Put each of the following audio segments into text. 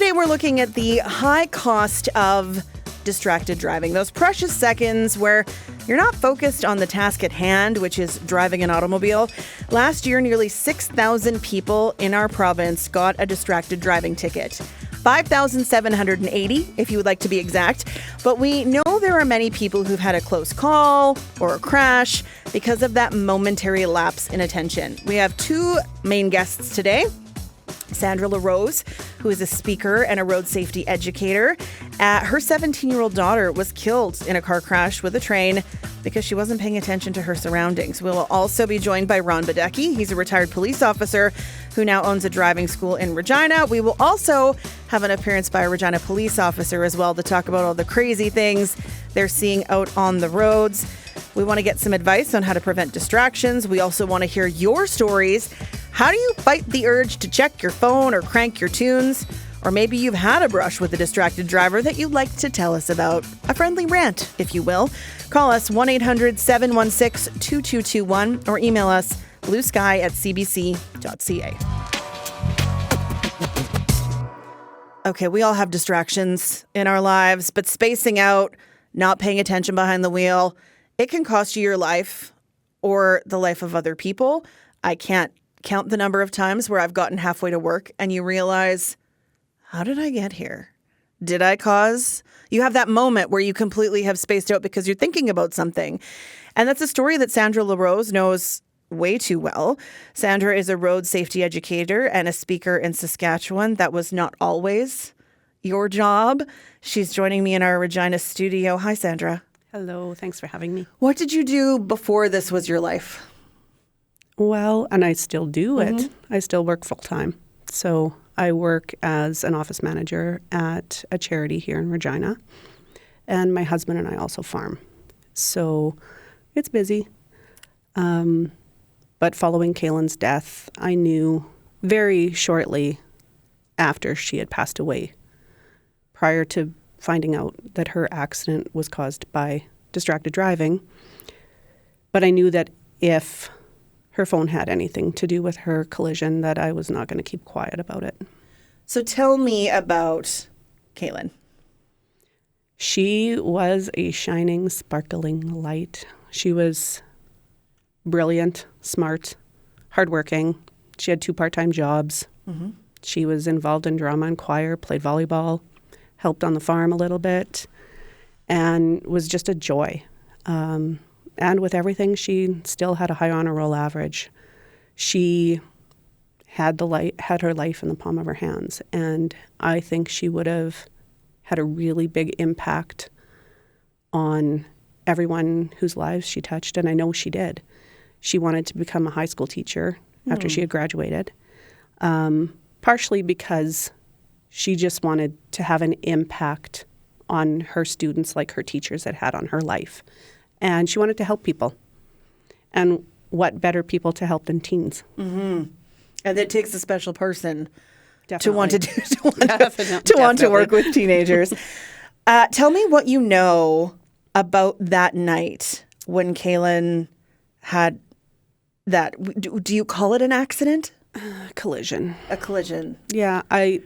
Today we're looking at the high cost of distracted driving. Those precious seconds where you're not focused on the task at hand, which is driving an automobile. Last year, nearly 6,000 people in our province got a distracted driving ticket. 5,780, if you would like to be exact. But we know there are many people who've had a close call or a crash because of that momentary lapse in attention. We have two main guests today. Sandra LaRose, who is a speaker and a road safety educator. Her 17-year-old daughter was killed in a car crash with a train because she wasn't paying attention to her surroundings. We will also be joined by Ron Badecki. He's a retired police officer who now owns a driving school in Regina. We will also have an appearance by a Regina police officer as well to talk about all the crazy things they're seeing out on the roads. We want to get some advice on how to prevent distractions. We also want to hear your stories. How do you fight the urge to check your phone or crank your tunes? Or maybe you've had a brush with a distracted driver that you'd like to tell us about. A friendly rant, if you will. Call us 1-800-716-2221 or email us bluesky@cbc.ca. Okay, we all have distractions in our lives, but spacing out, not paying attention behind the wheel, it can cost you your life or the life of other people. I can't count the number of times where I've gotten halfway to work and you realize, how did I get here? Did I cause? You have that moment where you completely have spaced out because you're thinking about something. And that's a story that Sandra LaRose knows way too well. Sandra is a road safety educator and a speaker in Saskatchewan. That was not always your job. She's joining me in our Regina studio. Hi, Sandra. Hello. Thanks for having me. What did you do before this was your life? Well, and I still do it. I still work full time. So I work as an office manager at a charity here in Regina. And my husband and I also farm. So it's busy. But following Kaylin's death, I knew very shortly after she had passed away, prior to finding out that her accident was caused by distracted driving. But I knew that if her phone had anything to do with her collision, that I was not going to keep quiet about it. So tell me about Kaylin. She was a shining, sparkling light. She was brilliant, smart, hardworking. She had 2 part-time jobs. Mm-hmm. She was involved in drama and choir, played volleyball, helped on the farm a little bit, and was just a joy. And with everything, she still had a high honor roll average. She had her life in the palm of her hands, and I think she would have had a really big impact on everyone whose lives she touched, and I know she did. She wanted to become a high school teacher after she had graduated, partially because she just wanted to have an impact on her students like her teachers had had on her life. And she wanted to help people. And what better people to help than teens? Mm-hmm. And it takes a special person Definitely. to want to work with teenagers. Tell me what you know about that night when Kaylin had that. Do you call it an accident? Collision. A collision. Yeah, an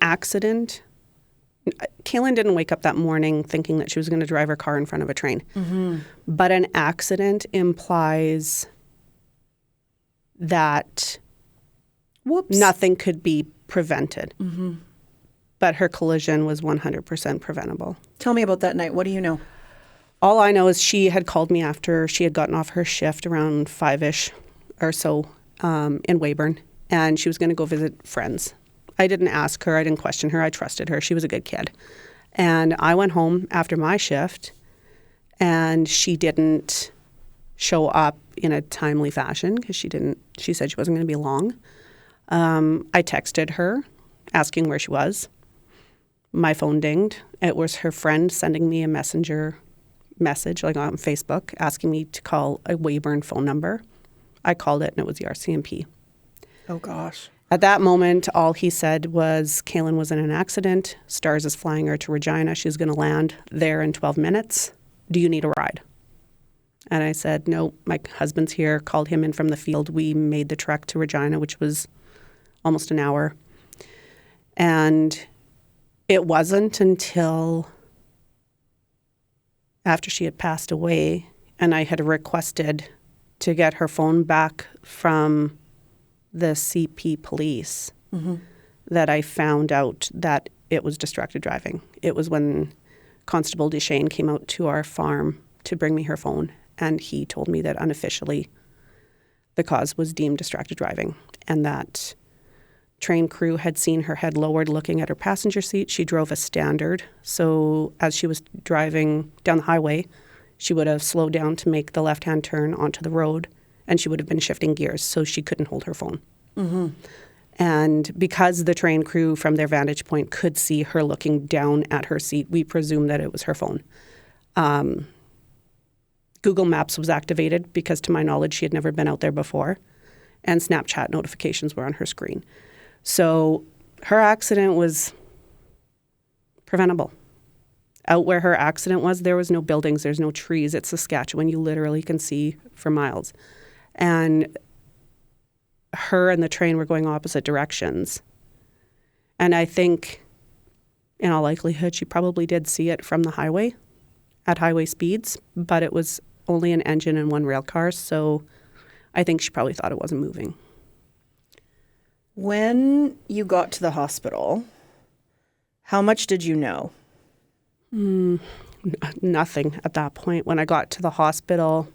accident. Kaylin didn't wake up that morning thinking that she was going to drive her car in front of a train. Mm-hmm. But an accident implies that nothing could be prevented. Mm-hmm. But her collision was 100% preventable. Tell me about that night. What do you know? All I know is she had called me after she had gotten off her shift around 5-ish or so in Weyburn, and she was going to go visit friends. I didn't ask her. I didn't question her. I trusted her. She was a good kid. And I went home after my shift, and she didn't show up in a timely fashion because she said she wasn't going to be long. I texted her asking where she was. My phone dinged. It was her friend sending me a messenger message, like on Facebook, asking me to call a Weyburn phone number. I called it, and it was the RCMP. Oh, gosh. At that moment, all he said was Kaylin was in an accident. Stars is flying her to Regina. She's going to land there in 12 minutes. Do you need a ride? And I said, no, my husband's here. Called him in from the field. We made the trek to Regina, which was almost an hour. And it wasn't until after she had passed away and I had requested to get her phone back from the CP police that I found out that it was distracted driving. It was when Constable Duchesne came out to our farm to bring me her phone, and he told me that unofficially the cause was deemed distracted driving, and that train crew had seen her head lowered looking at her passenger seat. She drove a standard, so as she was driving down the highway, she would have slowed down to make the left-hand turn onto the road, and she would have been shifting gears, so she couldn't hold her phone. And because the train crew from their vantage point could see her looking down at her seat, we presumed that it was her phone. Google Maps was activated because, to my knowledge, she had never been out there before, and Snapchat notifications were on her screen. So her accident was preventable. Out where her accident was, there was no buildings, there's no trees. It's Saskatchewan. You literally can see for miles. And her and the train were going opposite directions. And I think, in all likelihood, she probably did see it from the highway at highway speeds, but it was only an engine and one rail car, so I think she probably thought it wasn't moving. When you got to the hospital, how much did you know? Nothing at that point. When I got to the hospital,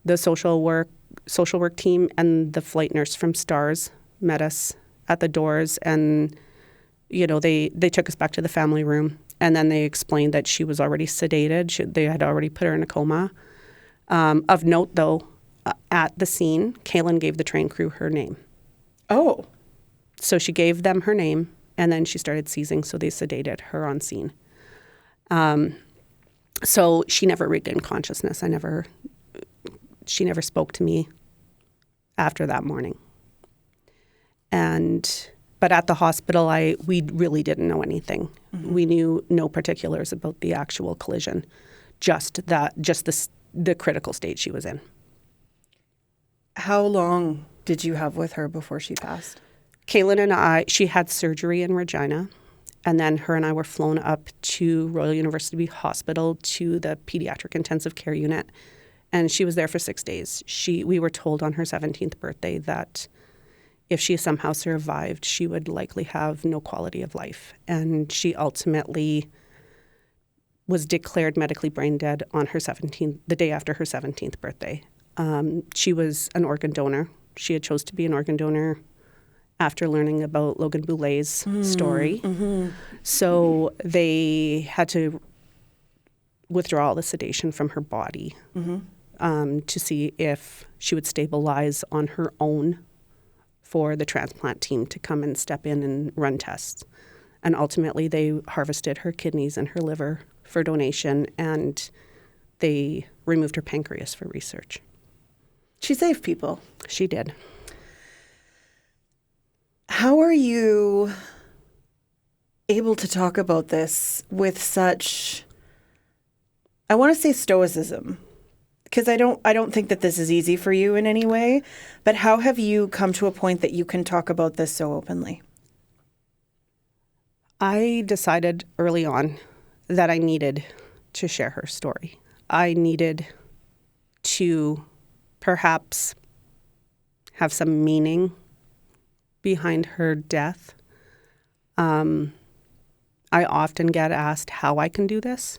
the social work team and the flight nurse from STARS met us at the doors, and they took us back to the family room, and then they explained that she was already sedated. They had already put her in a coma. Of note, though, at the scene, Kaylin gave the train crew her name. Oh. So she gave them her name, and then she started seizing, so they sedated her on scene. So she never regained consciousness. She never spoke to me after that morning. But at the hospital, we really didn't know anything. We knew no particulars about the actual collision, just the critical state she was in. How long did you have with her before she passed? Kaylin and she had surgery in Regina, and then her and I were flown up to Royal University Hospital to the pediatric intensive care unit, and she was there for 6 days. We were told on her 17th birthday that if she somehow survived, she would likely have no quality of life, and she ultimately was declared medically brain dead on the day after her 17th birthday. She was an organ donor. She had chose to be an organ donor after learning about Logan Boulet's story. So they had to withdraw all the sedation from her body to see if she would stabilize on her own for the transplant team to come and step in and run tests. And ultimately, they harvested her kidneys and her liver for donation, and they removed her pancreas for research. She saved people. She did. How are you able to talk about this with such, I want to say stoicism, because I don't think that this is easy for you in any way, but how have you come to a point that you can talk about this so openly? I decided early on that I needed to share her story. I needed to perhaps have some meaning behind her death. I often get asked how I can do this.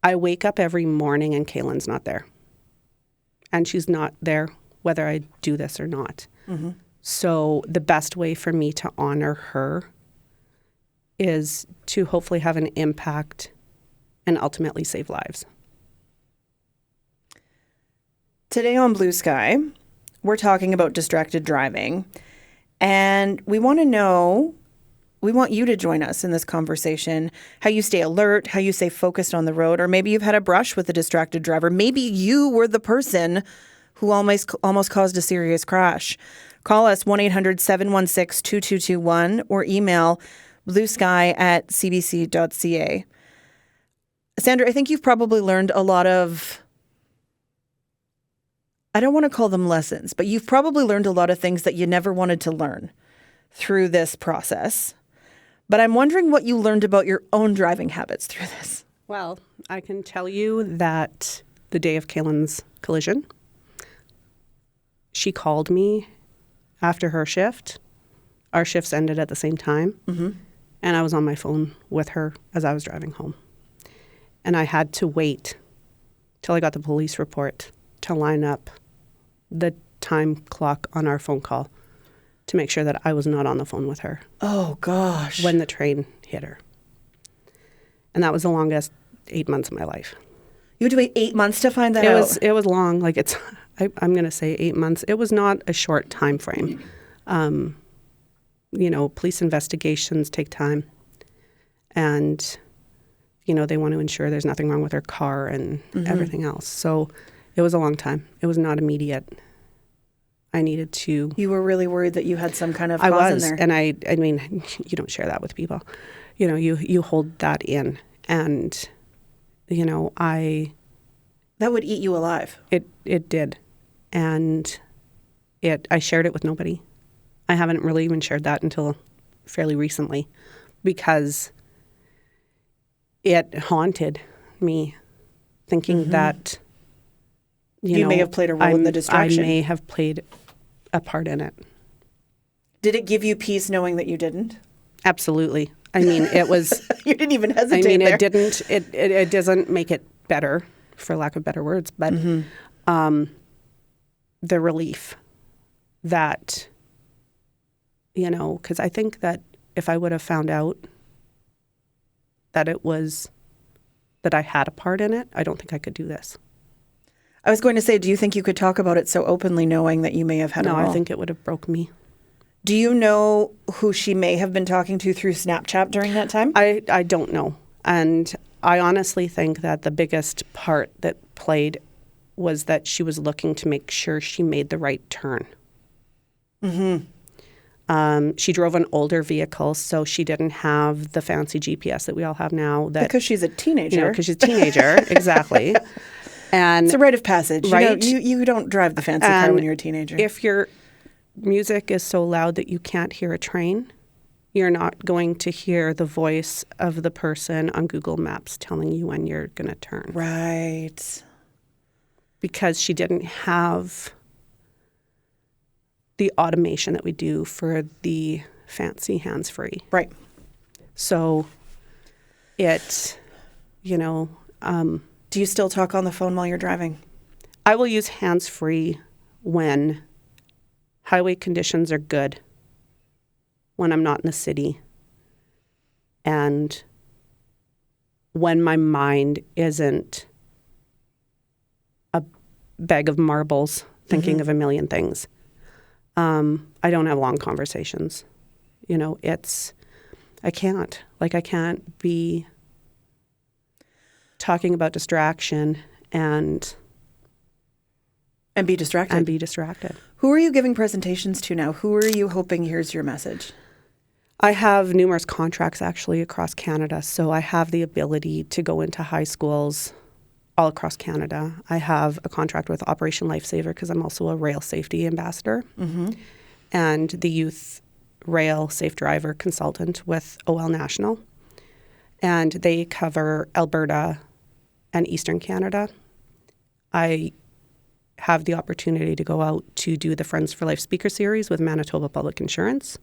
I wake up every morning and Kaylin's not there. And she's not there whether I do this or not. So the best way for me to honor her is to hopefully have an impact and ultimately save lives. Today on Blue Sky, we're talking about distracted driving, and we want you to join us in this conversation, how you stay alert, how you stay focused on the road, or maybe you've had a brush with a distracted driver. Maybe you were the person who almost caused a serious crash. Call us 1-800-716-2221 or email bluesky@cbc.ca. Sandra, I think you've probably learned a lot of I don't want to call them lessons, but you've probably learned a lot of things that you never wanted to learn through this process. But I'm wondering what you learned about your own driving habits through this. Well, I can tell you that the day of Kaylin's collision, she called me after her shift. Our shifts ended at the same time. And I was on my phone with her as I was driving home. And I had to wait till I got the police report to line up the time clock on our phone call to make sure that I was not on the phone with her. Oh, gosh. When the train hit her. And that was the longest 8 months of my life. You had to wait 8 months to find that out? It was long. Like I'm going to say 8 months. It was not a short time frame. Police investigations take time. And, they want to ensure there's nothing wrong with her car and everything else. So it was a long time. It was not immediate. I needed to... You were really worried that you had some kind of cause in there. And I mean, you don't share that with people. You hold that in. And, That would eat you alive. It did. And I shared it with nobody. I haven't really even shared that until fairly recently because it haunted me thinking that, you may have played a role in the distraction. I may have played a part in it. Did it give you peace knowing that you didn't? Absolutely. I mean, it was... You didn't even hesitate there. It doesn't make it better, for lack of better words, but the relief that, because I think that if I would have found out that that I had a part in it, I don't think I could do this. I was going to say, do you think you could talk about it so openly knowing that you may have had a role? No, I think it would have broke me. Do you know who she may have been talking to through Snapchat during that time? I don't know. And I honestly think that the biggest part that played was that she was looking to make sure she made the right turn. She drove an older vehicle, so she didn't have the fancy GPS that we all have now. Because she's a teenager. Because she's a teenager, exactly. And it's a rite of passage. Right? You don't drive the fancy car when you're a teenager. If your music is so loud that you can't hear a train, you're not going to hear the voice of the person on Google Maps telling you when you're going to turn. Right. Because she didn't have the automation that we do for the fancy hands-free. Right. So it, do you still talk on the phone while you're driving? I will use hands-free when highway conditions are good, when I'm not in the city, and when my mind isn't a bag of marbles thinking of a million things. I don't have long conversations. I can't be talking about distraction and be distracted. Who are you giving presentations to now? Who are you hoping hears your message? I have numerous contracts actually across Canada, so I have the ability to go into high schools all across Canada. I have a contract with Operation Lifesaver because I'm also a rail safety ambassador and the youth rail safe driver consultant with OL National. And they cover Alberta and Eastern Canada. I have the opportunity to go out to do the Friends for Life speaker series with Manitoba Public Insurance.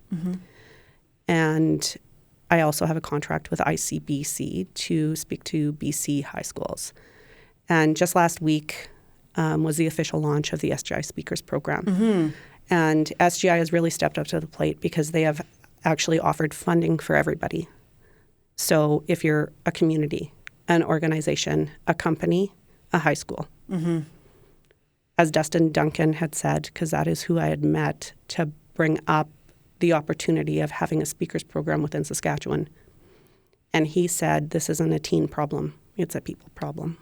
And I also have a contract with ICBC to speak to BC high schools. And just last week was the official launch of the SGI Speakers Program. And SGI has really stepped up to the plate because they have actually offered funding for everybody. So if you're a community, an organization, a company, a high school, as Dustin Duncan had said, because that is who I had met to bring up the opportunity of having a speakers program within Saskatchewan. And he said, this isn't a teen problem, it's a people problem.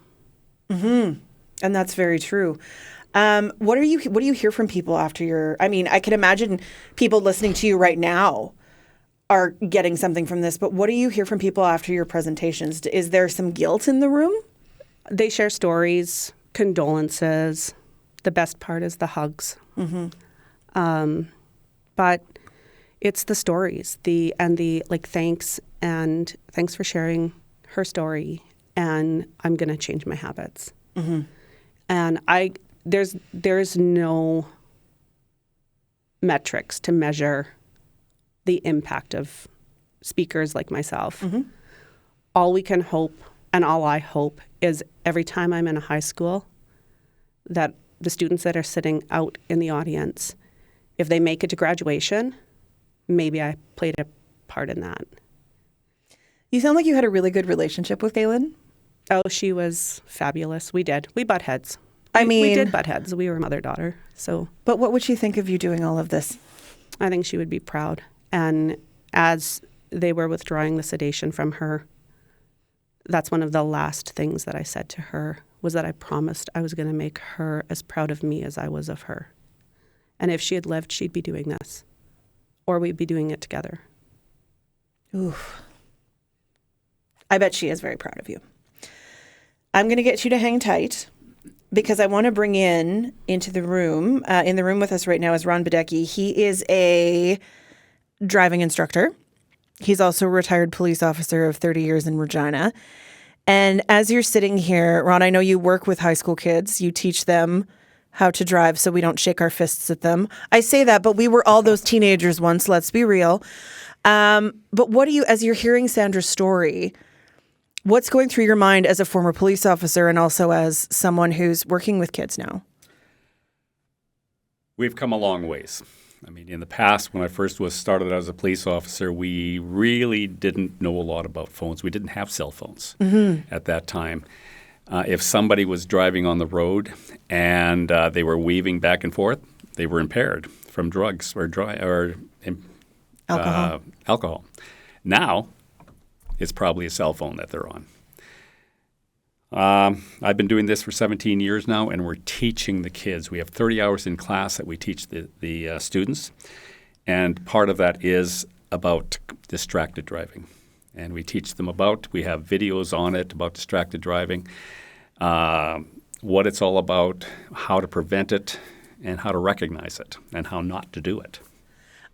And that's very true. What do you hear from people after I can imagine people listening to you right now are getting something from this, but what do you hear from people after your presentations? Is there some guilt in the room? They share stories, condolences. the best part is the hugs. But it's the stories, thanks for sharing her story, and I'm going to change my habits. And there's no metrics to measure the impact of speakers like myself. All we can hope, and all I hope, is every time I'm in a high school that the students that are sitting out in the audience, if they make it to graduation, maybe I played a part in that. You sound like you had a really good relationship with Galen. Oh, she was fabulous. We did. We butt heads. We did butt heads. We were mother-daughter. So, but what would she think of you doing all of this? I think she would be proud. And as they were withdrawing the sedation from her, that's one of the last things that I said to her, was that I promised I was going to make her as proud of me as I was of her. And if she had lived, she'd be doing this. Or we'd be doing it together. Oof. I bet she is very proud of you. I'm going to get you to hang tight because I want to bring into the room. In the room with us right now is Ron Badecki. He is a driving instructor. He's also a retired police officer of 30 years in Regina. And as you're sitting here, Ron, I know you work with high school kids. You teach them how to drive so we don't shake our fists at them. I say that, but we were all those teenagers once, let's be real. But what do you, as you're hearing Sandra's story, what's going through your mind as a former police officer and also as someone who's working with kids now? We've come a long ways. I mean, in the past, when I first was started as a police officer, we really didn't know a lot about phones. We didn't have cell phones at that time. If somebody was driving on the road and they were weaving back and forth, they were impaired from drugs or alcohol. Now, it's probably a cell phone that they're on. I've been doing this for 17 years now, and we're teaching the kids. We have 30 hours in class that we teach the students, and part of that is about distracted driving. And we teach them we have videos on it about distracted driving, what it's all about, how to prevent it, and how to recognize it, and how not to do it.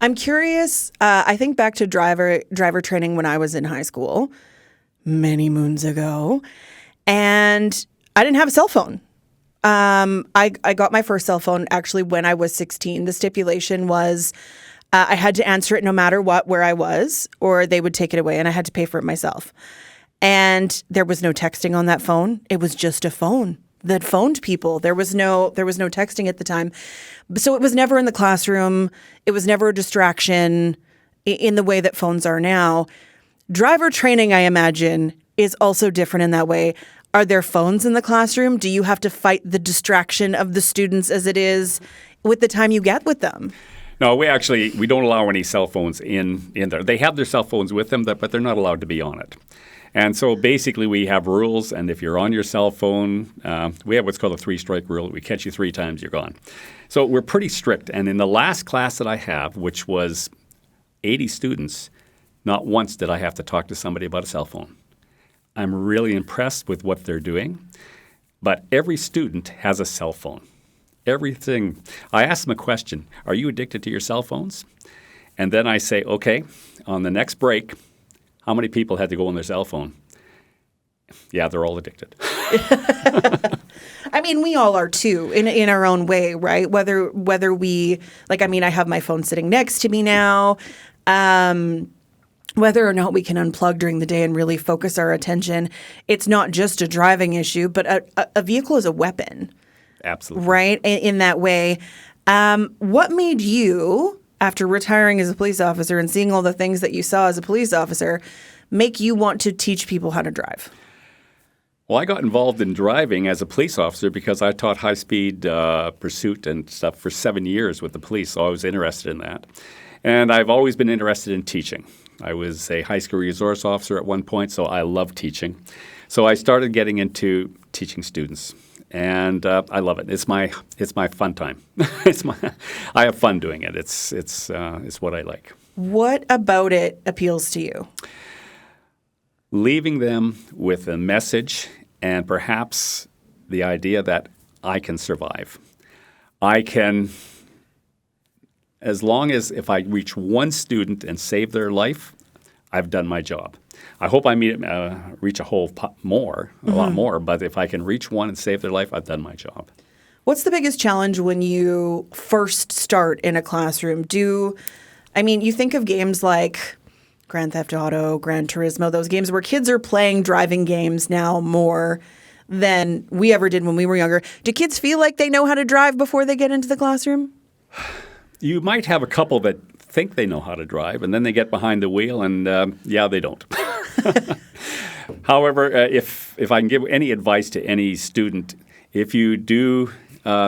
I'm curious, I think back to driver training when I was in high school, many moons ago, and I didn't have a cell phone. I got my first cell phone actually when I was 16. The stipulation was I had to answer it no matter where I was, or they would take it away, and I had to pay for it myself. And there was no texting on that phone. It was just a phone that phoned people. There was no texting at the time. So it was never in the classroom. It was never a distraction in the way that phones are now. Driver training, I imagine, is also different in that way. Are there phones in the classroom? Do you have to fight the distraction of the students as it is with the time you get with them? No, we don't allow any cell phones in there. They have their cell phones with them, but they're not allowed to be on it. And so basically we have rules, and if you're on your cell phone, we have what's called a 3-strike rule. We catch you 3 times, you're gone. So we're pretty strict. And in the last class that I have, which was 80 students, not once did I have to talk to somebody about a cell phone. I'm really impressed with what they're doing. But every student has a cell phone. Everything. I ask them a question, are you addicted to your cell phones? And then I say, okay, on the next break, how many people had to go on their cell phone? Yeah, they're all addicted. I mean, we all are too, in our own way, right? Whether we, I have my phone sitting next to me now. Whether or not we can unplug during the day and really focus our attention, it's not just a driving issue, but a vehicle is a weapon. Absolutely. Right? In that way. What made you, after retiring as a police officer and seeing all the things that you saw as a police officer, make you want to teach people how to drive? Well, I got involved in driving as a police officer because I taught high-speed pursuit and stuff for 7 years with the police, so I was interested in that. And I've always been interested in teaching. I was a high school resource officer at one point, so I love teaching. So I started getting into teaching students, and I love it. It's my fun time. I have fun doing it. It's what I like. What about it appeals to you? Leaving them with a message and perhaps the idea that I can survive. I can, as long as if I reach one student and save their life, I've done my job. I hope I reach a lot more, but if I can reach one and save their life, I've done my job. What's the biggest challenge when you first start in a classroom? You think of games like Grand Theft Auto, Gran Turismo, those games where kids are playing driving games now more than we ever did when we were younger. Do kids feel like they know how to drive before they get into the classroom? You might have a couple that think they know how to drive, and then they get behind the wheel, and they don't. However, if I can give any advice to any student, if you do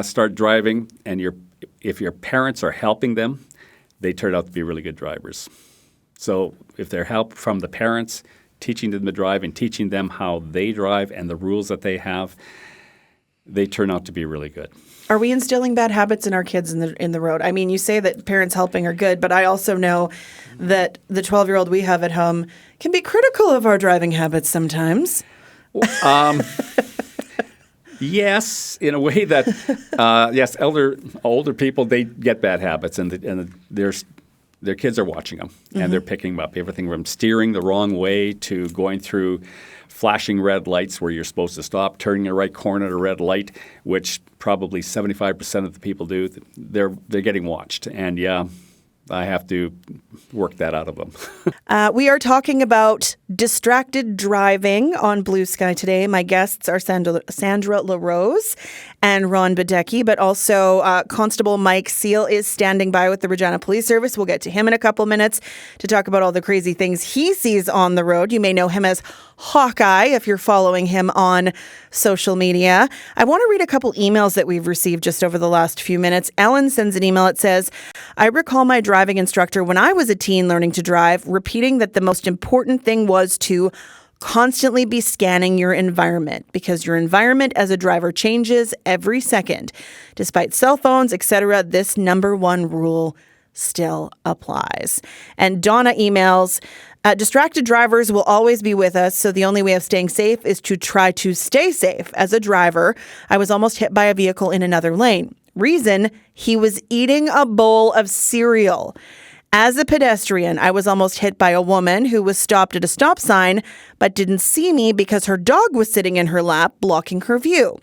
start driving and if your parents are helping them, they turn out to be really good drivers. So if they're help from the parents, teaching them to drive and teaching them how they drive and the rules that they have, they turn out to be really good. Are we instilling bad habits in our kids in the road? I mean, you say that parents helping are good, but I also know that the 12-year-old we have at home can be critical of our driving habits sometimes. Yes, in a way that older people, they get bad habits, and their kids are watching them, and they're picking them up. Everything from steering the wrong way to going through flashing red lights where you're supposed to stop, turning a right corner at a red light, which probably 75% of the people do. They're getting watched, and I have to work that out of them. We are talking about distracted driving on Blue Sky today. My guests are Sandra LaRose and Ron Badecki, but also Constable Mike Seal is standing by with the Regina Police Service. We'll get to him in a couple minutes to talk about all the crazy things he sees on the road. You may know him as Hawkeye if you're following him on social media. I want to read a couple emails that we've received just over the last few minutes. Ellen sends an email. It says, I recall my driving instructor when I was a teen learning to drive, repeating that the most important thing was to constantly be scanning your environment because your environment as a driver changes every second. Despite cell phones, etc., this number one rule still applies. And Donna emails, distracted drivers will always be with us, so the only way of staying safe is to try to stay safe. As a driver, I was almost hit by a vehicle in another lane. Reason, he was eating a bowl of cereal. As a pedestrian, I was almost hit by a woman who was stopped at a stop sign but didn't see me because her dog was sitting in her lap, blocking her view.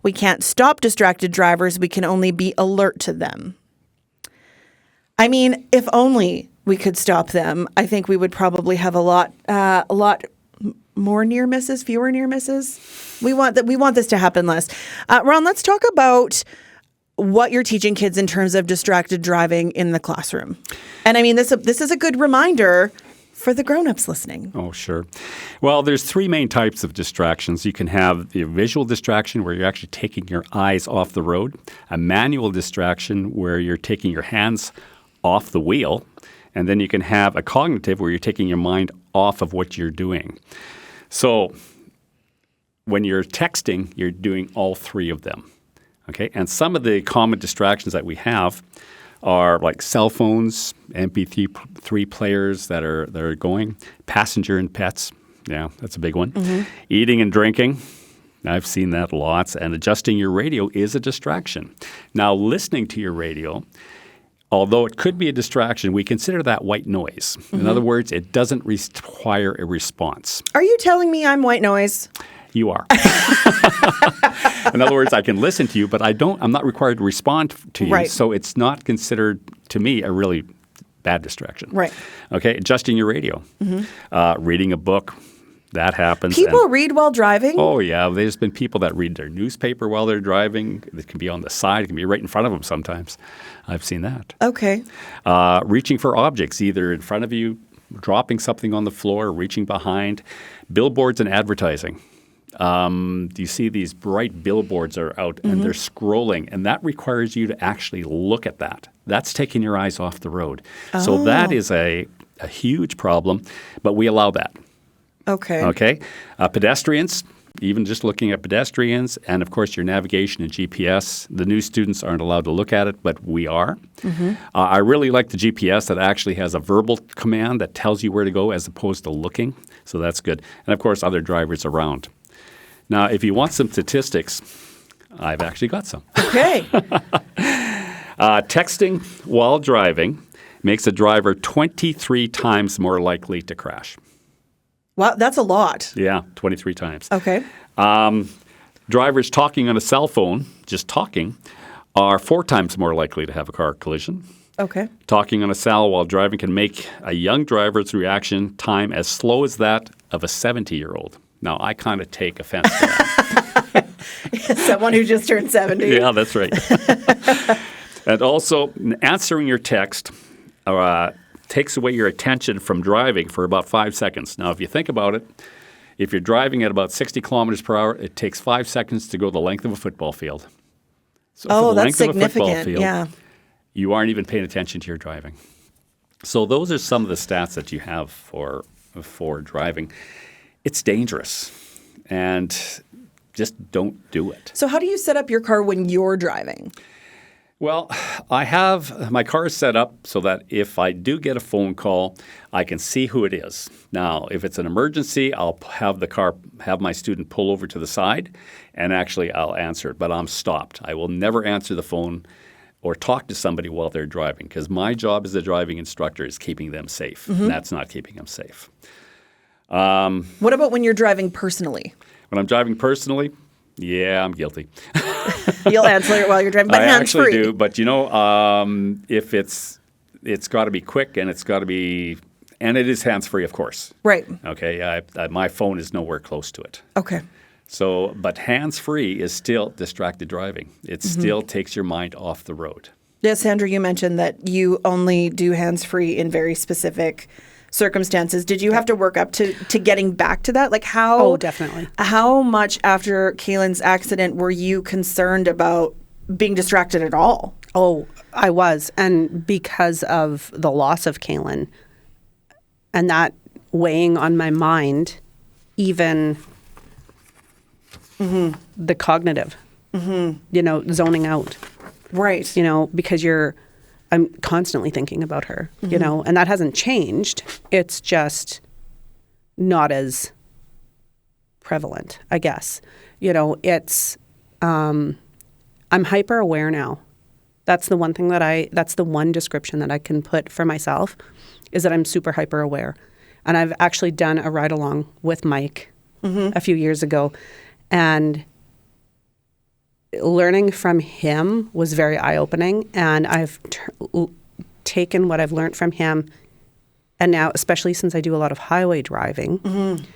We can't stop distracted drivers. We can only be alert to them. I mean, if only we could stop them, I think we would probably have a lot more near misses, fewer near misses. We want this to happen less. Ron, let's talk about what you're teaching kids in terms of distracted driving in the classroom. And I mean, this is a good reminder for the grown-ups listening. Oh, sure. Well, there's three main types of distractions. You can have the visual distraction where you're actually taking your eyes off the road, a manual distraction where you're taking your hands off the wheel, and then you can have a cognitive where you're taking your mind off of what you're doing. So when you're texting, you're doing all three of them. Okay, and some of the common distractions that we have are like cell phones, MP3 players that are going, passenger and pets. Yeah, that's a big one. Mm-hmm. Eating and drinking. I've seen that lots. And adjusting your radio is a distraction. Now, listening to your radio, although it could be a distraction, we consider that white noise. Mm-hmm. In other words, it doesn't require a response. Are you telling me I'm white noise? You are. In other words, I can listen to you, but I'm not required to respond to you. Right. So it's not considered, to me, a really bad distraction. Right. Okay. Adjusting your radio. Mm-hmm. Reading a book. That happens. People read while driving? Oh, yeah. There's been people that read their newspaper while they're driving. It can be on the side. It can be right in front of them sometimes. I've seen that. Okay. Reaching for objects, either in front of you, dropping something on the floor, reaching behind. Billboards and advertising. You see these bright billboards are out and they're scrolling, and that requires you to actually look at that. That's taking your eyes off the road. Oh. So that is a huge problem, but we allow that. Okay. Pedestrians, even just looking at pedestrians, and of course your navigation and GPS. The new students aren't allowed to look at it, but we are. Mm-hmm. I really like the GPS that actually has a verbal command that tells you where to go as opposed to looking. So that's good. And of course other drivers around. Now, if you want some statistics, I've actually got some. Okay. Texting while driving makes a driver 23 times more likely to crash. Wow, that's a lot. Yeah, 23 times. Okay. Drivers talking on a cell phone, just talking, are 4 times more likely to have a car collision. Okay. Talking on a cell while driving can make a young driver's reaction time as slow as that of a 70-year-old. Now, I kind of take offense to that. Someone who just turned 70. Yeah, that's right. And also, answering your text takes away your attention from driving for about 5 seconds. Now, if you think about it, if you're driving at about 60 kilometers per hour, it takes 5 seconds to go the length of a football field. So Oh, for the that's length of a football significant. field, Yeah. you aren't even paying attention to your driving. So those are some of the stats that you have for driving. It's dangerous, and just don't do it. So how do you set up your car when you're driving? Well, I have my car set up so that if I do get a phone call, I can see who it is. Now, if it's an emergency, I'll have my student pull over to the side, and actually I'll answer it, but I'm stopped. I will never answer the phone or talk to somebody while they're driving, because my job as a driving instructor is keeping them safe. And that's not keeping them safe. What about when you're driving personally? When I'm driving personally, yeah, I'm guilty. You'll answer it while you're driving, but I hands-free. actually do, but if it's got to be quick, and and it is hands-free, of course. Right. Okay, my phone is nowhere close to it. Okay. So, but hands-free is still distracted driving. It still takes your mind off the road. Yeah, Sandra, you mentioned that you only do hands-free in very specific circumstances. Did you have to work up to getting back to that? Like how? Oh, definitely. How much after Kaylin's accident were you concerned about being distracted at all? Oh, I was. And because of the loss of Kaylin and that weighing on my mind, even the cognitive, zoning out. Right. Because I'm constantly thinking about her, and that hasn't changed. It's just not as prevalent, I guess. It's, I'm hyper aware now. That's the one thing that's the one description that I can put for myself, is that I'm super hyper aware. And I've actually done a ride along with Mike a few years ago, and learning from him was very eye-opening, and I've taken what I've learned from him, and now, especially since I do a lot of highway driving,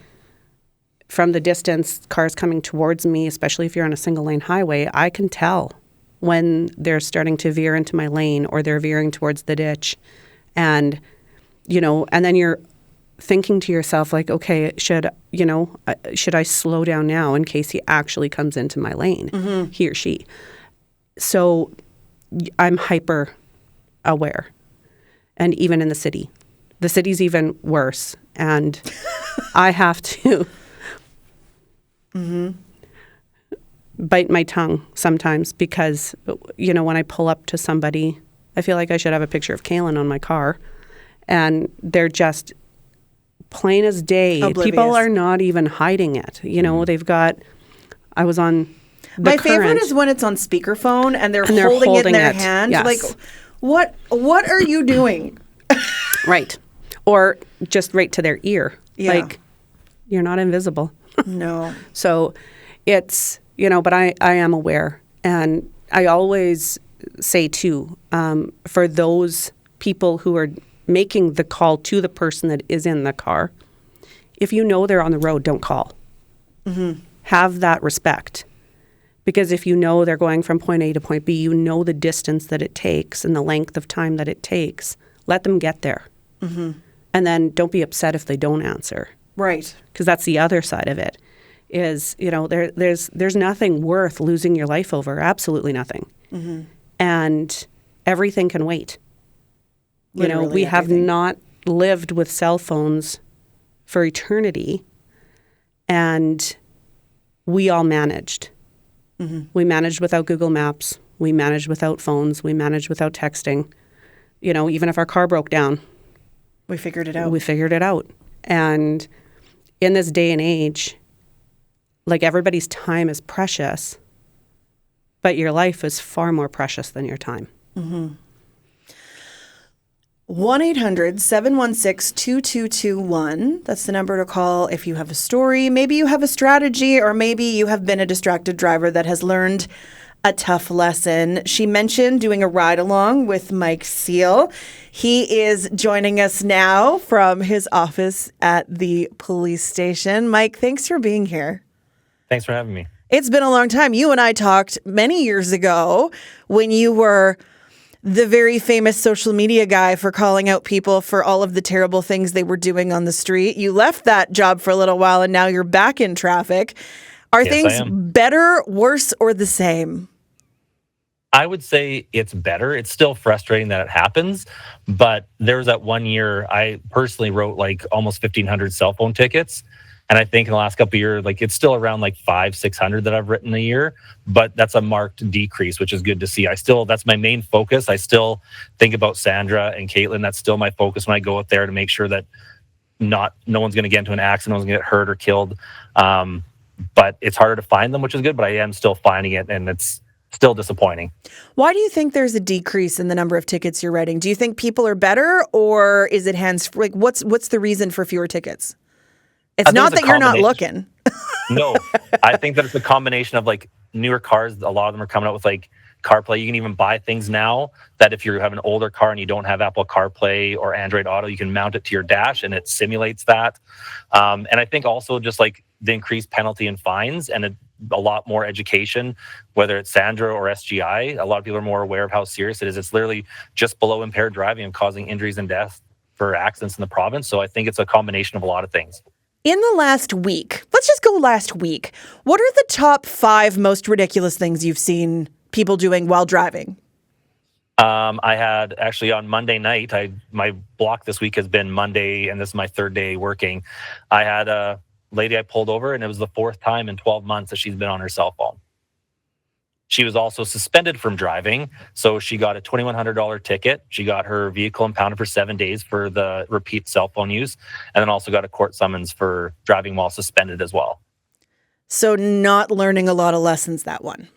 from the distance, cars coming towards me, especially if you're on a single-lane highway, I can tell when they're starting to veer into my lane or they're veering towards the ditch, and then you're thinking to yourself, like, okay, should I slow down now in case he actually comes into my lane, he or she? So I'm hyper aware. And even in the city's even worse. And I have to bite my tongue sometimes because, when I pull up to somebody, I feel like I should have a picture of Kaylin on my car. And they're just plain as day. Oblivious. People are not even hiding it. They've got, I was on the My Current. favorite is when it's on speakerphone and they're holding it in their hand. Yes. Like, what are you doing? Right. Or just right to their ear. Yeah. Like, you're not invisible. No. So it's, but I am aware. And I always say, too, for those people who are making the call to the person that is in the car, if you know they're on the road, don't call. Have that respect. Because if you know they're going from point A to point B, you know the distance that it takes and the length of time that it takes. Let them get there. And then don't be upset if they don't answer. Right. Because that's the other side of it, is, there's nothing worth losing your life over. Absolutely nothing. And everything can wait. Literally we have everything. not lived with cell phones for eternity, and we all managed. We managed without Google Maps. We managed without phones. We managed without texting. Even if our car broke down, We figured it out. we figured it out. And in this day and age, like, everybody's time is precious, but your life is far more precious than your time. 1-800-716-2221. That's the number to call if you have a story. Maybe you have a strategy, or maybe you have been a distracted driver that has learned a tough lesson. She mentioned doing a ride along with Mike Seal. He is joining us now from his office at the police station. Mike, thanks for being here. Thanks for having me. It's been a long time. You and I talked many years ago when you were the very famous social media guy for calling out people for all of the terrible things they were doing on the street. You left that job for a little while and now you're back in traffic. Are things better, worse, or the same? I would say it's better. It's still frustrating that it happens, but there was that 1 year I personally wrote like almost 1,500 cell phone tickets. And I think in the last couple of years, like it's still around like 500-600 that I've written a year, but that's a marked decrease, which is good to see. That's my main focus. I still think about Sandra and Caitlin. That's still my focus when I go out there, to make sure that no one's going to get into an accident, no one's going to get hurt or killed. But it's harder to find them, which is good, but I am still finding it, and it's still disappointing. Why do you think there's a decrease in the number of tickets you're writing? Do you think people are better, or is it like what's the reason for fewer tickets? It's not that you're not looking. No, I think that it's a combination of like newer cars. A lot of them are coming out with like CarPlay. You can even buy things now that if you have an older car and you don't have Apple CarPlay or Android Auto, you can mount it to your dash and it simulates that. And I think also just like the increased penalty and fines and a lot more education, whether it's Sandra or SGI, a lot of people are more aware of how serious it is. It's literally just below impaired driving and causing injuries and death for accidents in the province. So I think it's a combination of a lot of things. In the last week, let's just go last week. What are the top 5 most ridiculous things you've seen people doing while driving? I had actually on Monday night, my block this week has been Monday, and this is my 3rd day working. I had a lady I pulled over, and it was the 4th time in 12 months that she's been on her cell phone. She was also suspended from driving, so she got a $2,100 ticket. She got her vehicle impounded for 7 days for the repeat cell phone use, and then also got a court summons for driving while suspended as well. So not learning a lot of lessons, that one.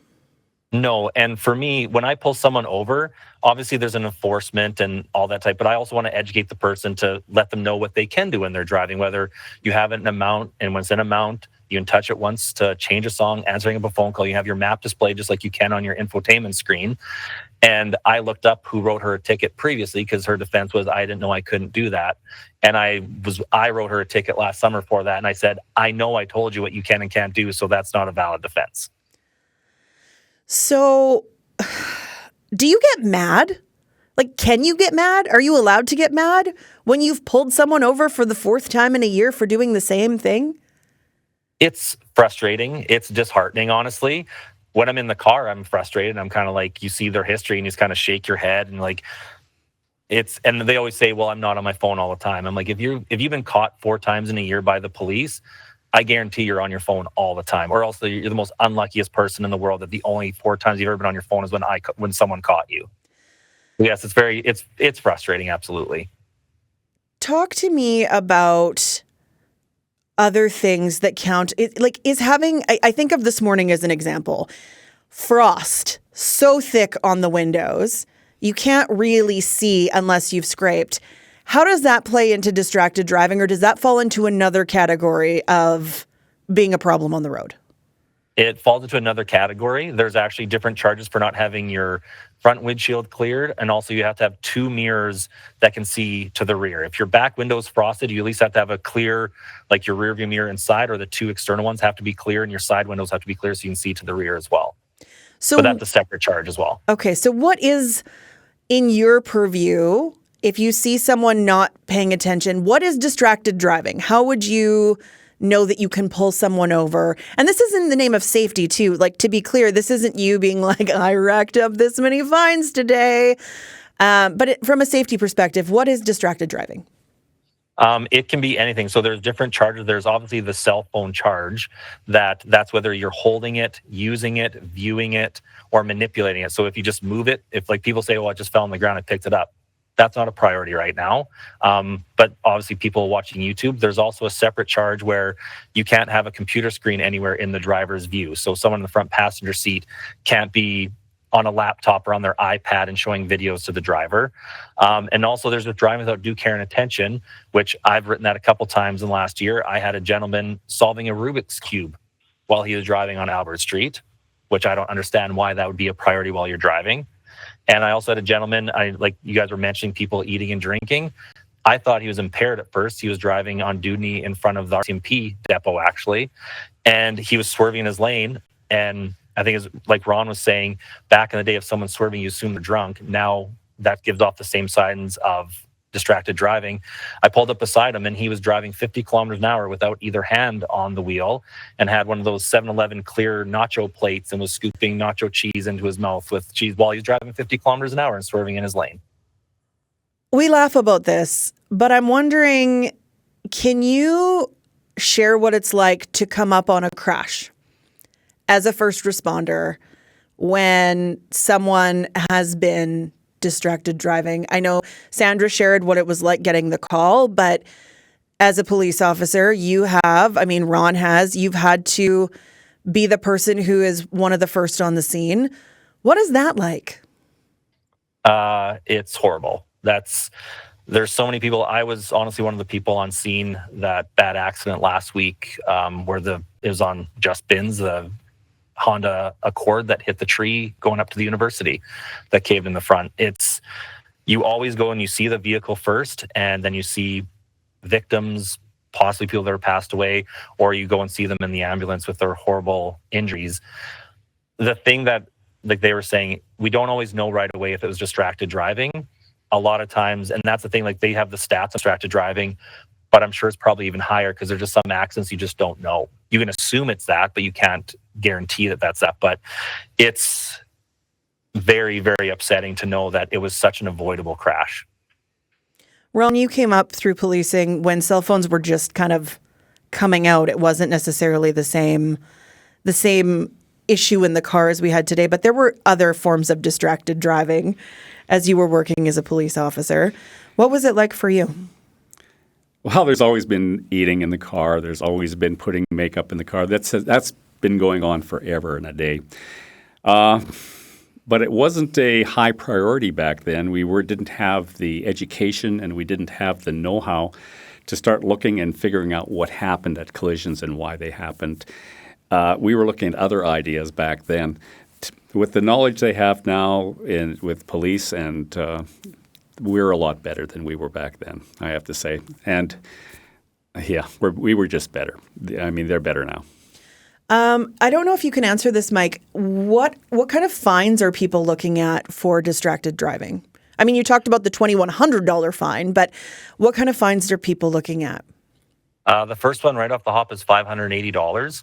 No, and for me, when I pull someone over, obviously there's an enforcement and all that type, but I also want to educate the person to let them know what they can do when they're driving, whether you have an amount, and when it's an amount, you can touch it once to change a song, answering up a phone call. You have your map displayed just like you can on your infotainment screen. And I looked up who wrote her a ticket previously, because her defense was, I didn't know I couldn't do that. And I wrote her a ticket last summer for that. And I said, I know I told you what you can and can't do, so that's not a valid defense. So do you get mad? Like, can you get mad? Are you allowed to get mad when you've pulled someone over for the 4th time in a year for doing the same thing? It's frustrating. It's disheartening, honestly. When I'm in the car, I'm frustrated. I'm kind of like, you see their history and you just kind of shake your head and like, and they always say, well, I'm not on my phone all the time. I'm like, if you've been caught 4 times in a year by the police, I guarantee you're on your phone all the time, or else you're the most unluckiest person in the world that the only 4 times you've ever been on your phone is when someone caught you. Yes, it's frustrating. Absolutely. Talk to me about other things that count. I think of this morning as an example. Frost so thick on the windows, you can't really see unless you've scraped. How does that play into distracted driving, or does that fall into another category of being a problem on the road? It falls into another category. There's actually different charges for not having your front windshield cleared, and also you have to have 2 mirrors that can see to the rear. If your back window is frosted, you at least have to have a clear, like your rear view mirror inside, or the 2 external ones have to be clear, and your side windows have to be clear so you can see to the rear as well. But that's a separate charge as well. Okay, so what is in your purview if you see someone not paying attention? What is distracted driving? How would you know that you can pull someone over? And this is in the name of safety too. Like, to be clear, this isn't you being like, I racked up this many fines today. But from a safety perspective, what is distracted driving? It can be anything. So there's different charges. There's obviously the cell phone charge. That's whether you're holding it, using it, viewing it, or manipulating it. So if you just move it, if like people say, well, it just fell on the ground, I picked it up. That's not a priority right now. But obviously people watching YouTube, there's also a separate charge where you can't have a computer screen anywhere in the driver's view. So someone in the front passenger seat can't be on a laptop or on their iPad and showing videos to the driver. And also there's with driving without due care and attention, which I've written that a couple times in the last year. I had a gentleman solving a Rubik's Cube while he was driving on Albert Street, which I don't understand why that would be a priority while you're driving. And I also had a gentleman, like you guys were mentioning people eating and drinking. I thought he was impaired at first. He was driving on Dewdney in front of the RCMP depot, actually, and he was swerving in his lane. And I think, it's like Ron was saying, back in the day, if someone's swerving, you assume they're drunk. Now that gives off the same signs of distracted driving. I pulled up beside him, and he was driving 50 kilometers an hour without either hand on the wheel, and had one of those 7-Eleven clear nacho plates and was scooping nacho cheese into his mouth with cheese while he was driving 50 kilometers an hour and swerving in his lane. We laugh about this, but I'm wondering, can you share what it's like to come up on a crash as a first responder when someone has been distracted driving? I know Sandra shared what it was like getting the call, but as a police officer, Ron has, you've had to be the person who is one of the first on the scene. What is that like? It's horrible. There's so many people. I was honestly one of the people on scene that bad accident last week, where it was on Just Bins, the Honda Accord that hit the tree going up to the university that caved in the front. You always go and you see the vehicle first, and then you see victims, possibly people that are passed away, or you go and see them in the ambulance with their horrible injuries. The thing that, like they were saying, we don't always know right away if it was distracted driving. A lot of times, and that's the thing, like they have the stats on distracted driving, but I'm sure it's probably even higher because there's just some accidents you just don't know. You can assume it's that, but you can't guarantee that that's that. But it's very, very upsetting to know that it was such an avoidable crash. Ron, you came up through policing when cell phones were just kind of coming out. It wasn't necessarily the same issue in the car as we had today, but there were other forms of distracted driving as you were working as a police officer. What was it like for you? Well, there's always been eating in the car. There's always been putting makeup in the car. That's been going on forever and a day. But it wasn't a high priority back then. We didn't have the education and we didn't have the know-how to start looking and figuring out what happened at collisions and why they happened. We were looking at other ideas back then. With the knowledge they have now with police, and we're a lot better than we were back then, I have to say. And yeah, we were just better. I mean, they're better now. I don't know if you can answer this, Mike. What kind of fines are people looking at for distracted driving? I mean, you talked about the $2,100 fine, but what kind of fines are people looking at? The first one right off the hop is $580.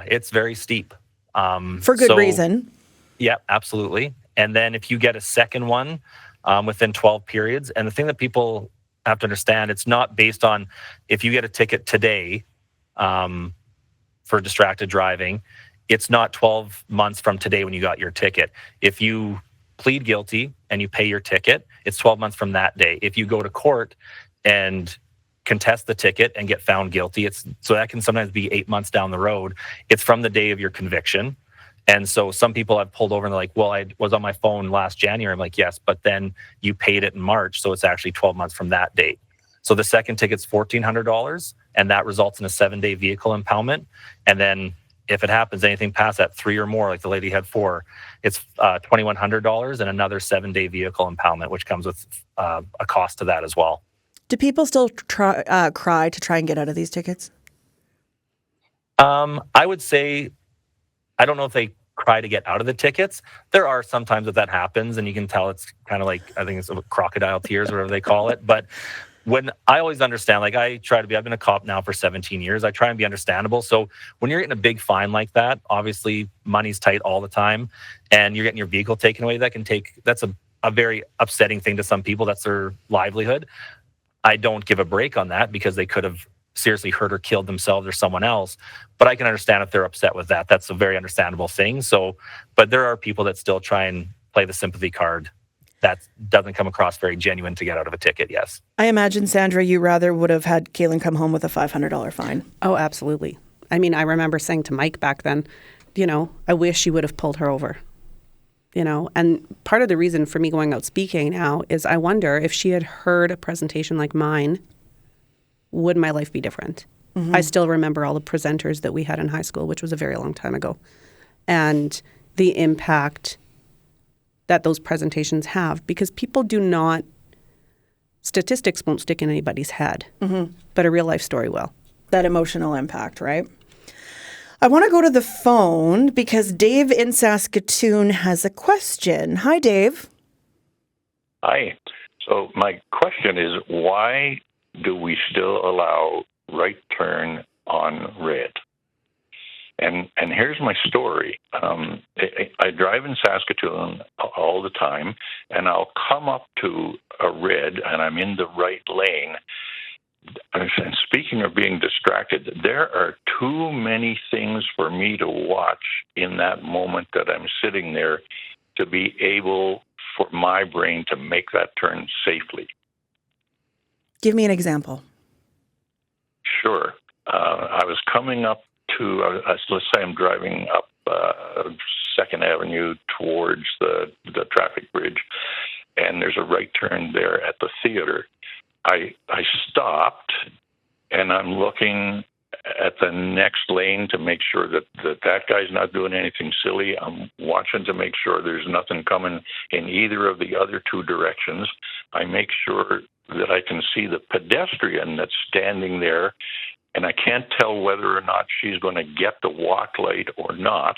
It's very steep. For good reason. Yeah, absolutely. And then if you get a second one within 12 periods, and the thing that people have to understand, it's not based on if you get a ticket today for distracted driving, it's not 12 months from today when you got your ticket. If you plead guilty and you pay your ticket, it's 12 months from that day. If you go to court and contest the ticket and get found guilty, so that can sometimes be 8 months down the road. It's from the day of your conviction. And so some people have pulled over and they're like, well, I was on my phone last January. I'm like, yes, but then you paid it in March. So it's actually 12 months from that date. So the second ticket's $1,400, and that results in a 7-day vehicle impoundment. And then if it happens, anything past that, 3 or more, like the lady had 4, it's $2,100 and another 7-day vehicle impoundment, which comes with a cost to that as well. Do people still cry to try and get out of these tickets? I would say, I don't know if they cry to get out of the tickets. There are sometimes that happens, and you can tell it's kind of like, I think it's crocodile tears, whatever they call it. But when I always understand, like I've been a cop now for 17 years. I try and be understandable. So when you're getting a big fine like that, obviously money's tight all the time, and you're getting your vehicle taken away, that's a very upsetting thing to some people. That's their livelihood. I don't give a break on that because they could have seriously hurt or killed themselves or someone else. But I can understand if they're upset with that. That's a very understandable thing. So, but there are people that still try and play the sympathy card. That doesn't come across very genuine to get out of a ticket, yes. I imagine, Sandra, you rather would have had Kaylin come home with a $500 fine. Oh, absolutely. I mean, I remember saying to Mike back then, I wish you would have pulled her over And part of the reason for me going out speaking now is I wonder if she had heard a presentation like mine, would my life be different? Mm-hmm. I still remember all the presenters that we had in high school, which was a very long time ago, and the impact that those presentations have, because people do not, statistics won't stick in anybody's head, mm-hmm. but a real life story will. That emotional impact, right? I want to go to the phone because Dave in Saskatoon has a question. Hi, Dave. Hi. So my question is, why do we still allow right turn on red? And here's my story. I drive in Saskatoon all the time, and I'll come up to a red, and I'm in the right lane. And speaking of being distracted, there are too many things for me to watch in that moment that I'm sitting there to be able for my brain to make that turn safely. Give me an example. Sure. I was coming up to, let's say I'm driving up 2nd Avenue towards the traffic bridge, and there's a right turn there at the theater. I stopped, and I'm looking at the next lane to make sure that guy's not doing anything silly. I'm watching to make sure there's nothing coming in either of the other two directions. I make sure that I can see the pedestrian that's standing there, and I can't tell whether or not she's going to get the walk light or not.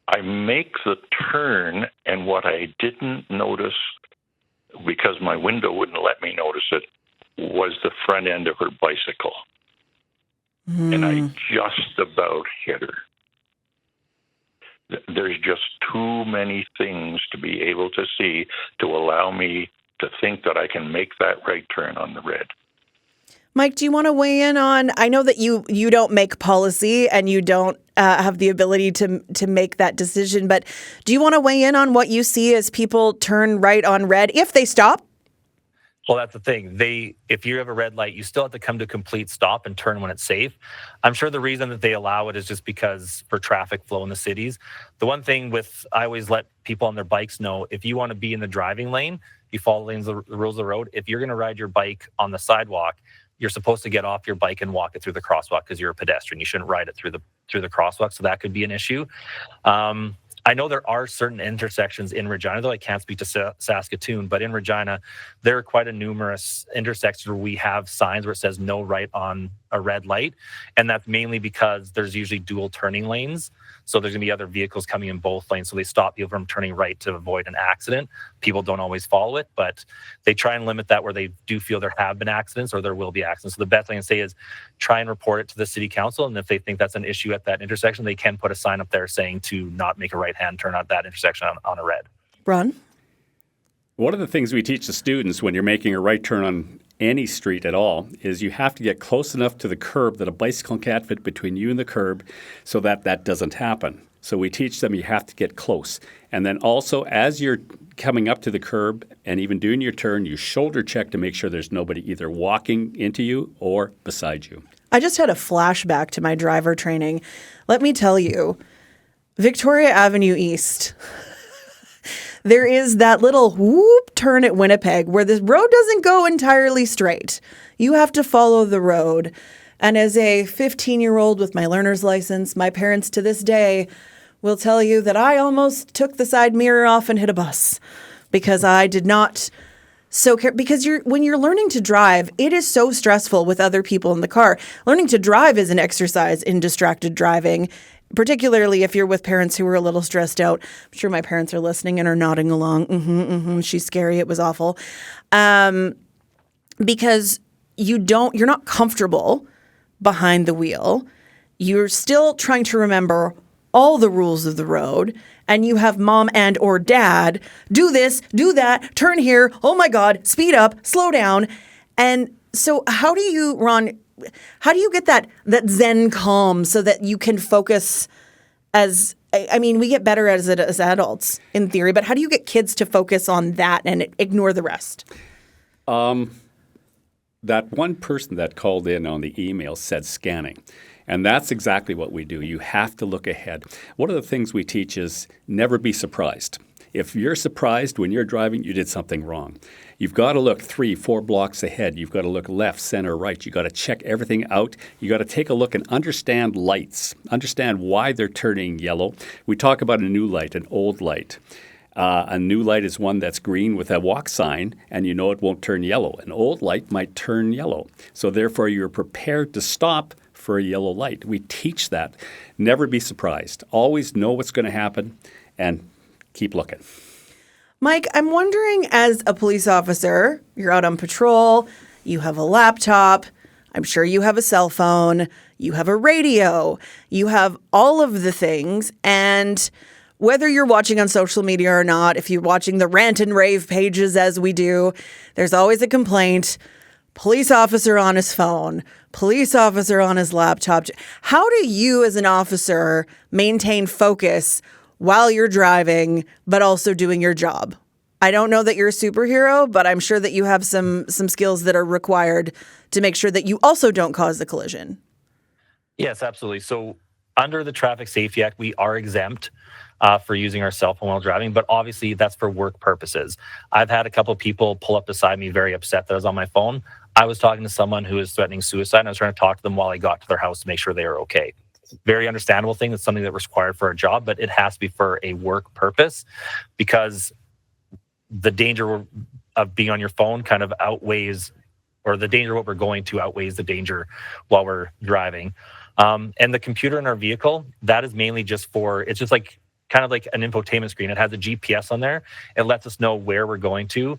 I make the turn, and what I didn't notice, because my window wouldn't let me notice it, was the front end of her bicycle. And I just about hit her. There's just too many things to be able to see to allow me to think that I can make that right turn on the red. Mike, do you want to weigh in on, I know that you don't make policy and you don't have the ability to make that decision, but do you want to weigh in on what you see as people turn right on red if they stop? Well, that's the thing. If you have a red light, you still have to come to a complete stop and turn when it's safe. I'm sure the reason that they allow it is just because for traffic flow in the cities. The one thing I always let people on their bikes know, if you want to be in the driving lane, you follow the rules of the road. If you're going to ride your bike on the sidewalk, you're supposed to get off your bike and walk it through the crosswalk because you're a pedestrian. You shouldn't ride it through the crosswalk, so that could be an issue. I know there are certain intersections in Regina, though I can't speak to Saskatoon, but in Regina, there are quite a numerous intersections where we have signs where it says no right on a red light. And that's mainly because there's usually dual turning lanes. So there's going to be other vehicles coming in both lanes. So they stop people from turning right to avoid an accident. People don't always follow it, but they try and limit that where they do feel there have been accidents or there will be accidents. So the best thing I can say is try and report it to the city council. And if they think that's an issue at that intersection, they can put a sign up there saying to not make a right-hand turn at that intersection on a red. Ron? One of the things we teach the students when you're making a right turn on any street at all is you have to get close enough to the curb that a bicycle can't fit between you and the curb so that doesn't happen. So we teach them you have to get close. And then also as you're coming up to the curb and even doing your turn, you shoulder check to make sure there's nobody either walking into you or beside you. I just had a flashback to my driver training. Let me tell you, Victoria Avenue East. There is that little whoop turn at Winnipeg where the road doesn't go entirely straight. You have to follow the road. And as a 15-year-old with my learner's license, my parents to this day will tell you that I almost took the side mirror off and hit a bus because I did not so care. Because when you're learning to drive, it is so stressful with other people in the car. Learning to drive is an exercise in distracted driving, particularly if you're with parents who are a little stressed out. I'm sure my parents are listening and are nodding along. She's scary. It was awful. Because you're not comfortable behind the wheel. You're still trying to remember all the rules of the road, and you have mom and or dad do this, do that, turn here, oh my God, speed up, slow down. And so how do you, Ron, get that zen calm so that you can focus we get better as adults in theory, but how do you get kids to focus on that and ignore the rest? That one person that called in on the email said scanning. And that's exactly what we do. You have to look ahead. One of the things we teach is never be surprised. If you're surprised when you're driving, you did something wrong. You've got to look 3-4 blocks ahead. You've got to look left, center, right. You've got to check everything out. You've got to take a look and understand lights, understand why they're turning yellow. We talk about a new light, an old light. A new light is one that's green with a walk sign, and you know it won't turn yellow. An old light might turn yellow. So therefore, you're prepared to stop for a yellow light. We teach that. Never be surprised. Always know what's going to happen and keep looking. Mike, I'm wondering, as a police officer, you're out on patrol, you have a laptop, I'm sure you have a cell phone, you have a radio, you have all of the things, and whether you're watching on social media or not, if you're watching the rant and rave pages as we do, there's always a complaint. Police officer on his phone, police officer on his laptop. How do you as an officer maintain focus while you're driving, but also doing your job? I don't know that you're a superhero, but I'm sure that you have some skills that are required to make sure that you also don't cause the collision. Yes, absolutely. So under the Traffic Safety Act, we are exempt for using our cell phone while driving, but obviously that's for work purposes. I've had a couple of people pull up beside me very upset that I was on my phone. I was talking to someone who was threatening suicide, and I was trying to talk to them while I got to their house to make sure they were okay. Very understandable thing. It's something that was required for a job, but it has to be for a work purpose, because the danger of being on your phone kind of outweighs, or the danger of what we're going to outweighs the danger while we're driving. And the computer in our vehicle, that is mainly just for, it's just like kind of like an infotainment screen. It has a GPS on there. It lets us know where we're going to.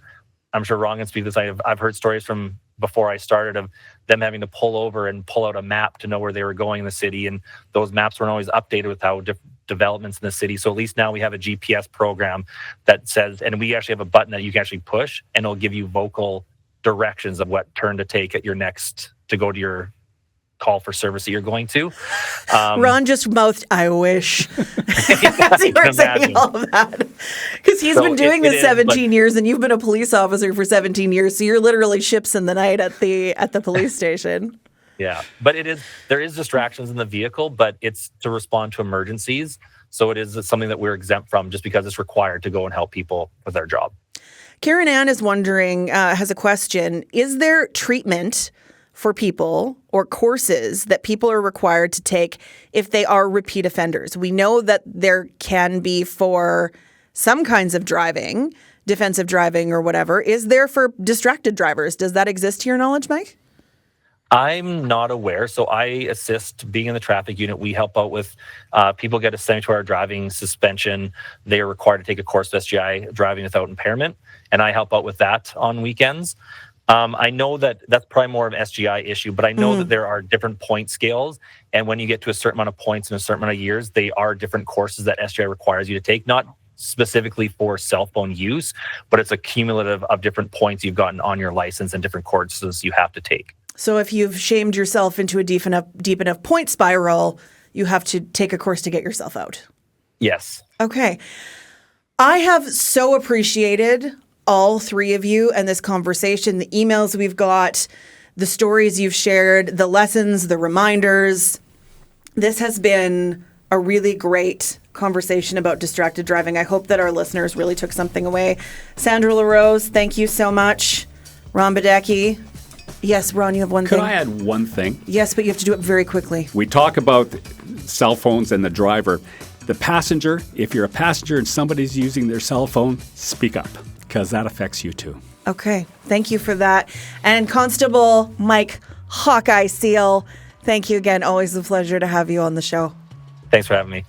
I'm sure Ron can speak to this. I've heard stories from before I started of them having to pull over and pull out a map to know where they were going in the city. And those maps weren't always updated with how developments in the city. So at least now we have a GPS program that says, and we actually have a button that you can actually push, and it'll give you vocal directions of what turn to take at your next, to go to your call for service that you're going to. Ron just mouthed, "I wish," as you were saying all of that. Because he's been doing this 17 years, and you've been a police officer for 17 years, so you're literally ships in the night at the police station. Yeah, but there is distractions in the vehicle, but it's to respond to emergencies. So it is something that we're exempt from just because it's required to go and help people with their job. Karen Ann is wondering, has a question. Is there treatment for people or courses that people are required to take if they are repeat offenders? We know that there can be for some kinds of driving, defensive driving or whatever. Is there for distracted drivers? Does that exist to your knowledge, Mike? I'm not aware. So I assist, being in the traffic unit. We help out with people get a 72-hour driving suspension. They are required to take a course of SGI, driving without impairment, and I help out with that on weekends. I know that that's probably more of an SGI issue, but I know that there are different point scales. And when you get to a certain amount of points in a certain amount of years, they are different courses that SGI requires you to take, not specifically for cell phone use, but it's a cumulative of different points you've gotten on your license and different courses you have to take. So if you've shamed yourself into a deep enough point spiral, you have to take a course to get yourself out. Yes. Okay. I have so appreciated all three of you and this conversation, the emails we've got, the stories you've shared, the lessons, the reminders. This has been a really great conversation about distracted driving. I hope that our listeners really took something away. Sandra LaRose, thank you so much. Ron Badecki. Yes, Ron, you have one thing. Could I add one thing? Yes, but you have to do it very quickly. We talk about cell phones and the driver. The passenger, if you're a passenger and somebody's using their cell phone, speak up, because that affects you too. Okay, thank you for that. And Constable Mike Hawkeye Seal, thank you again. Always a pleasure to have you on the show. Thanks for having me.